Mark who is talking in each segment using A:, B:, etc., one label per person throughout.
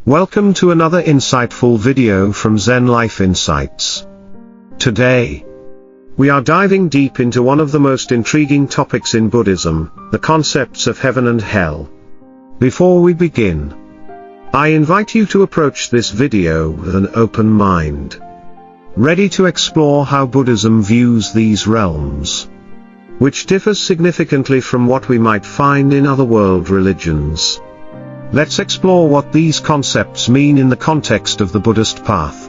A: Welcome to another insightful video from Zen Life Insights. Today, we are diving deep into one of the most intriguing topics in Buddhism, the concepts of heaven and hell. Before we begin, I invite you to approach this video with an open mind, ready to explore how Buddhism views these realms, which differs significantly from what we might find in other world religions. Let's explore what these concepts mean in the context of the Buddhist path.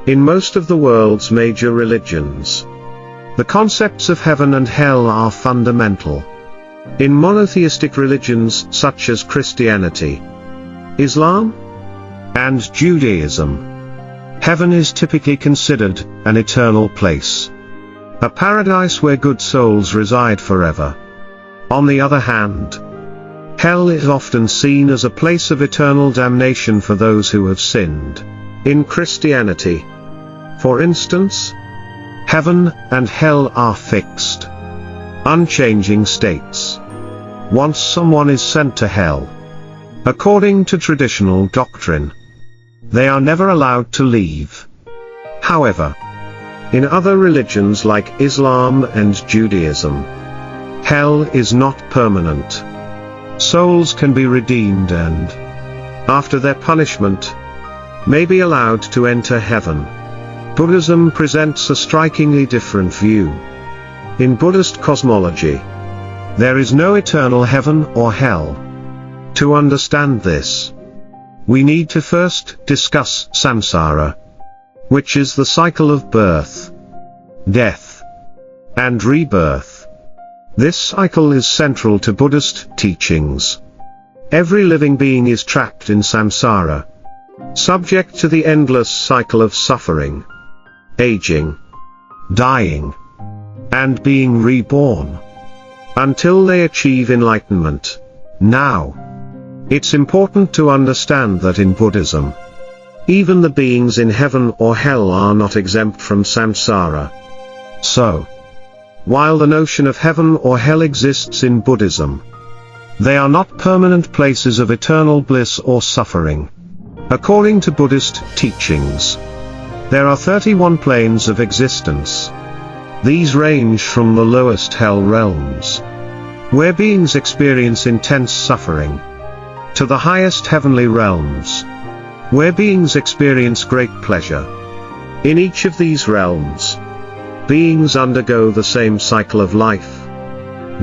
A: In most of the world's major religions, the concepts of heaven and hell are fundamental. In monotheistic religions such as Christianity, Islam, and Judaism, heaven is typically considered an eternal place, a paradise where good souls reside forever. On the other hand, hell is often seen as a place of eternal damnation for those who have sinned. In Christianity, for instance, heaven and hell are fixed, unchanging states. Once someone is sent to hell, according to traditional doctrine, they are never allowed to leave. However, in other religions like Islam and Judaism, hell is not permanent. Souls can be redeemed and, after their punishment, may be allowed to enter heaven. Buddhism presents a strikingly different view. In Buddhist cosmology, there is no eternal heaven or hell. To understand this, we need to first discuss samsara, which is the cycle of birth, death, and rebirth. This cycle is central to Buddhist teachings. Every living being is trapped in samsara, subject to the endless cycle of suffering, aging, dying, and being reborn, until they achieve enlightenment. Now, it's important to understand that in Buddhism, even the beings in heaven or hell are not exempt from samsara. So, while the notion of heaven or hell exists in Buddhism, they are not permanent places of eternal bliss or suffering. According to Buddhist teachings, there are 31 planes of existence. These range from the lowest hell realms, where beings experience intense suffering, to the highest heavenly realms, where beings experience great pleasure. In each of these realms, beings undergo the same cycle of life,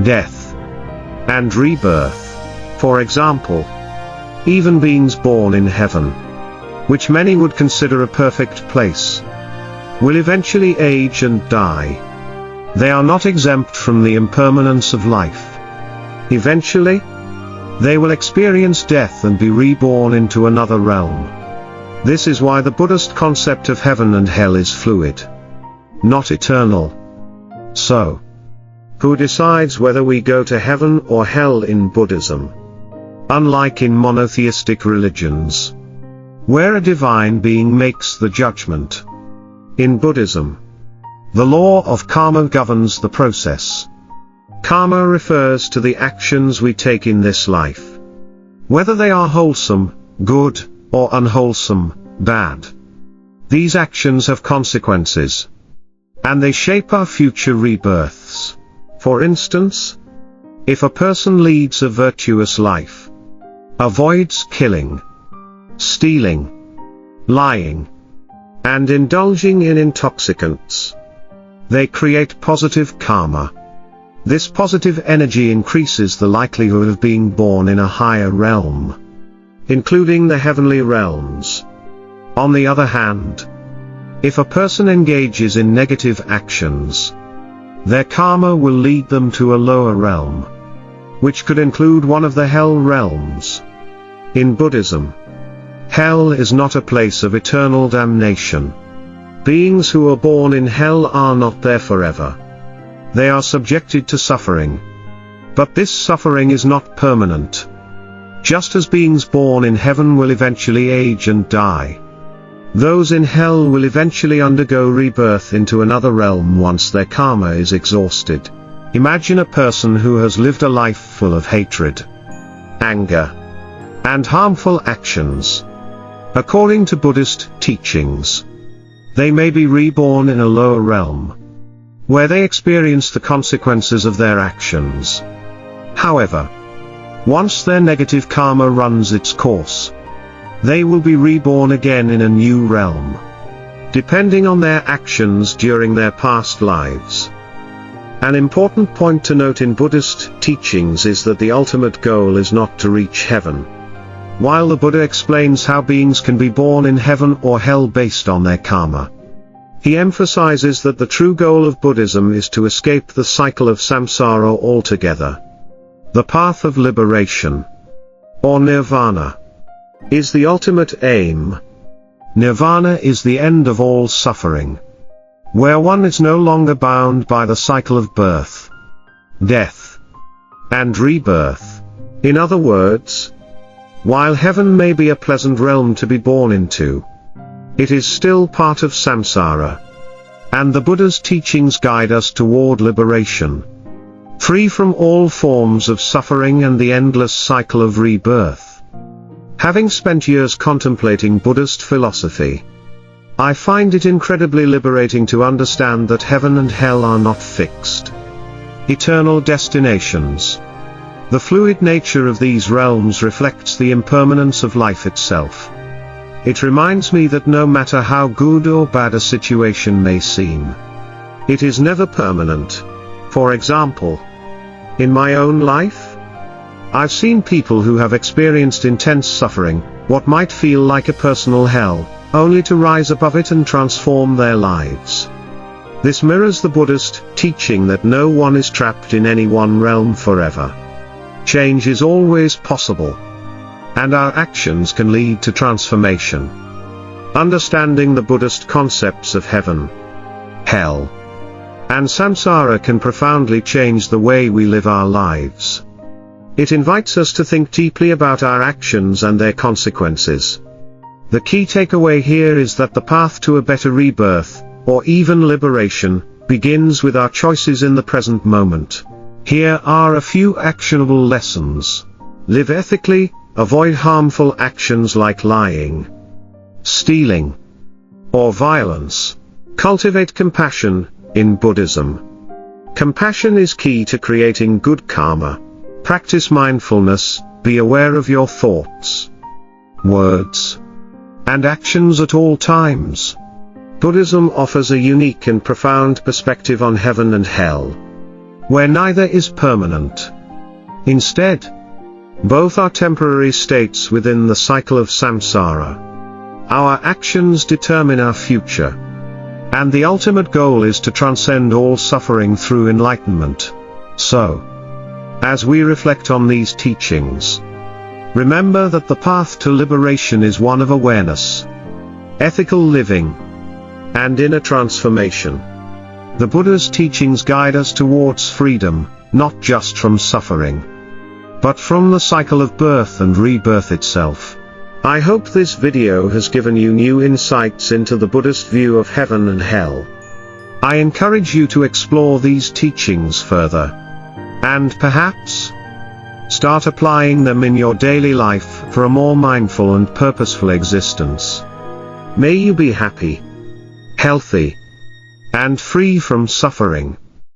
A: death, and rebirth. For example, even beings born in heaven, which many would consider a perfect place, will eventually age and die. They are not exempt from the impermanence of life. Eventually, they will experience death and be reborn into another realm. This is why the Buddhist concept of heaven and hell is fluid, not eternal. So, who decides whether we go to heaven or hell in Buddhism? Unlike in monotheistic religions, where a divine being makes the judgment, in Buddhism, the law of karma governs the process. Karma refers to the actions we take in this life, whether they are wholesome, good, or unwholesome, bad. These actions have consequences, and they shape our future rebirths. For instance, if a person leads a virtuous life, avoids killing, stealing, lying, and indulging in intoxicants, they create positive karma. This positive energy increases the likelihood of being born in a higher realm, including the heavenly realms. On the other hand, if a person engages in negative actions, their karma will lead them to a lower realm, which could include one of the hell realms. In Buddhism, hell is not a place of eternal damnation. Beings who are born in hell are not there forever. They are subjected to suffering. But this suffering is not permanent. Just as beings born in heaven will eventually age and die, those in hell will eventually undergo rebirth into another realm once their karma is exhausted. Imagine a person who has lived a life full of hatred, anger, and harmful actions. According to Buddhist teachings, they may be reborn in a lower realm, where they experience the consequences of their actions. However, once their negative karma runs its course, they will be reborn again in a new realm, depending on their actions during their past lives. An important point to note in Buddhist teachings is that the ultimate goal is not to reach heaven. While the Buddha explains how beings can be born in heaven or hell based on their karma, he emphasizes that the true goal of Buddhism is to escape the cycle of samsara altogether. The path of liberation, or nirvana, is the ultimate aim. Nirvana is the end of all suffering, where one is no longer bound by the cycle of birth, death, and rebirth. In other words, while heaven may be a pleasant realm to be born into, it is still part of samsara, and the Buddha's teachings guide us toward liberation, free from all forms of suffering and the endless cycle of rebirth. Having spent years contemplating Buddhist philosophy, I find it incredibly liberating to understand that heaven and hell are not fixed, eternal destinations. The fluid nature of these realms reflects the impermanence of life itself. It reminds me that no matter how good or bad a situation may seem, it is never permanent. For example, in my own life, I've seen people who have experienced intense suffering, what might feel like a personal hell, only to rise above it and transform their lives. This mirrors the Buddhist teaching that no one is trapped in any one realm forever. Change is always possible, and our actions can lead to transformation. Understanding the Buddhist concepts of heaven, hell, and samsara can profoundly change the way we live our lives. It invites us to think deeply about our actions and their consequences. The key takeaway here is that the path to a better rebirth, or even liberation, begins with our choices in the present moment. Here are a few actionable lessons. Live ethically, avoid harmful actions like lying, stealing, or violence. Cultivate compassion. In Buddhism, compassion is key to creating good karma. Practice mindfulness, be aware of your thoughts, words, and actions at all times. Buddhism offers a unique and profound perspective on heaven and hell, where neither is permanent. Instead, both are temporary states within the cycle of samsara. Our actions determine our future, and the ultimate goal is to transcend all suffering through enlightenment. So, as we reflect on these teachings, remember that the path to liberation is one of awareness, ethical living, and inner transformation. The Buddha's teachings guide us towards freedom, not just from suffering, but from the cycle of birth and rebirth itself. I hope this video has given you new insights into the Buddhist view of heaven and hell. I encourage you to explore these teachings further, and perhaps start applying them in your daily life for a more mindful and purposeful existence. May you be happy, healthy, and free from suffering.